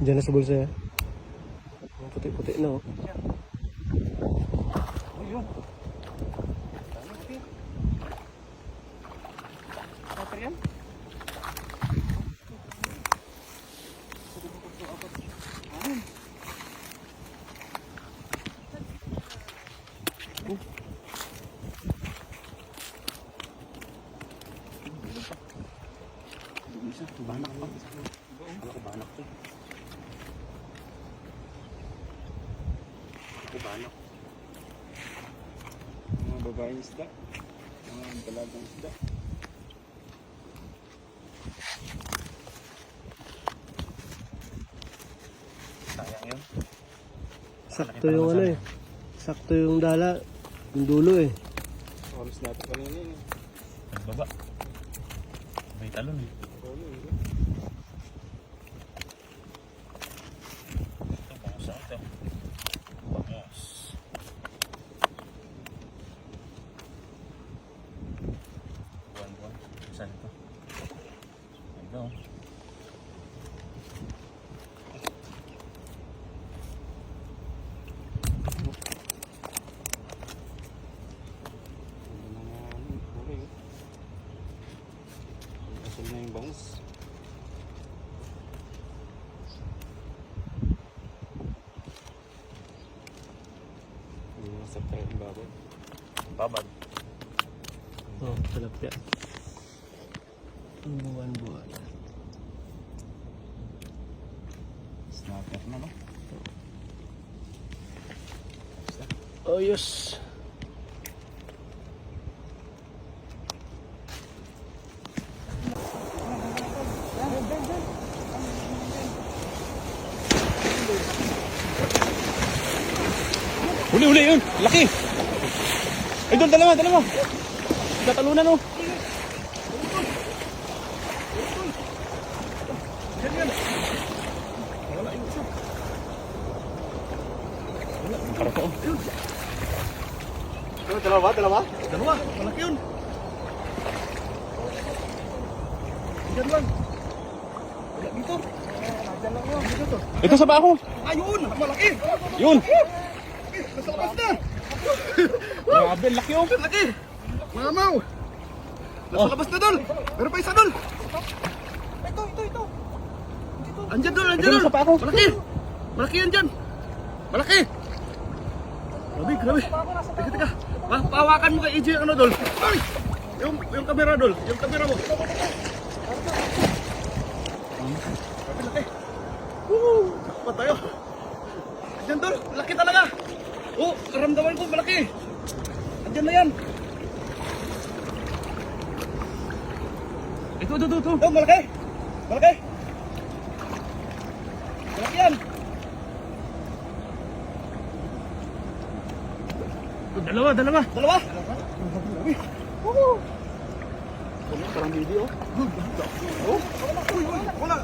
Diyan na sa bulsa ya. Puti-puti na oh. Ayun. Okay. Kapag yan? Banak pa. Ako banak to. Ako banak. Mga babaeng isda. Mga dalagang isda. Sayang yun. Sakto yung ano eh. Sakto yung dala. Yung dulo eh. Oras natin kanina yun eh. Nagbaba. May talon eh. Ito, bangus ako ito. Bangus. Buwan-buwan. Saan ito? Ito. Asal na yung bangus. Masap tayo yung babad. Babad. Oh, tilapia. Buwan-buwan. Snapper na no? Oh, yes. Huli yun! Laki! Ay doon, dalawa! Tatalunan oh! Dalawa? Dalawa, malaki yun! Diyan lang! Wala dito! Ito sa bako! Ayun! Malaki! Yun! Nasa labas na! Grabe, laki oh! Laki! Mamaw! Nasa labas na dol! Meron pa isa dol! Ito! Andyan dol! Malaki! Malaki yan dyan! Malaki! Grabe! Teka! Pahawakan mo kay EJ ano dol! Ay! Yung kamera dol! Yung kamera mo! Grabe, laki! Takpa tayo! Andyan dol! Laki talaga! Oh! Karamdaman ko! Malaki! Andyan na yan! Ito! Oh! Malaki! Malaki yan! Dalawa! Parang video. Oh! Wala!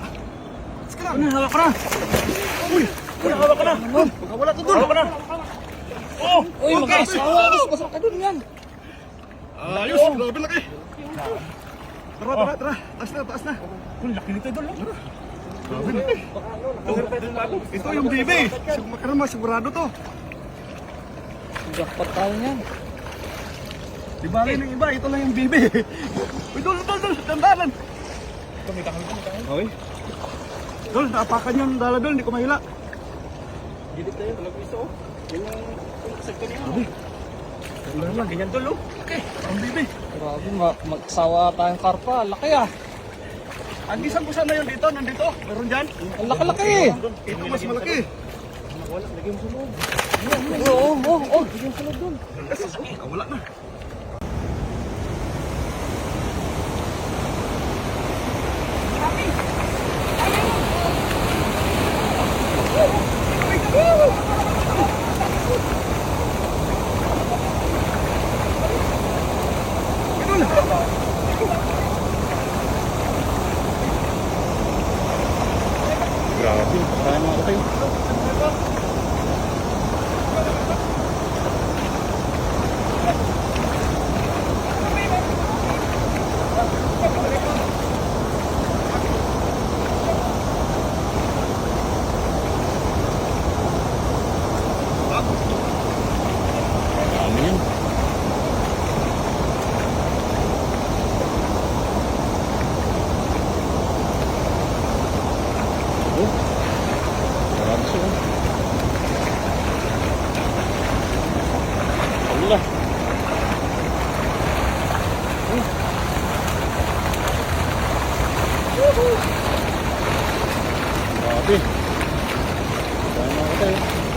Sige lang! Hawak ka na! Hawak ka na! Wala to dun! Hawak ka na! Oh! Uy! Mag-asawa! Masarap ka dun yan! Ayos! Grabe laki! Tara! Taas na! Kung laki nito dun! Grabe laki! Ito yung bibi! Sigurado to! Jackpot tayo niyan. Di bali ng iba, ito lang yung bibi. Uy, dol, dandalan. Ito, may kahal. Okay. Dol, naapakan yung dala dol, hindi ko mahila. Gilid tayo, walang piso oh. Yan yung sektor niya. Grabe. Wala lang, ganyan dol oh. Okay, ang bibi. Grabe, magsawa tayong karpa. Laki ah. Ang isang kusa na yun dito, nandito. Meron dyan. Ang laki-laki. Ito mas malaki. Wala, lagay mo sa loob. Oo. Bigyan sa loob doon. Wala na. Grabe, parang ako tayo. Grabe. Dahil na ako tayo.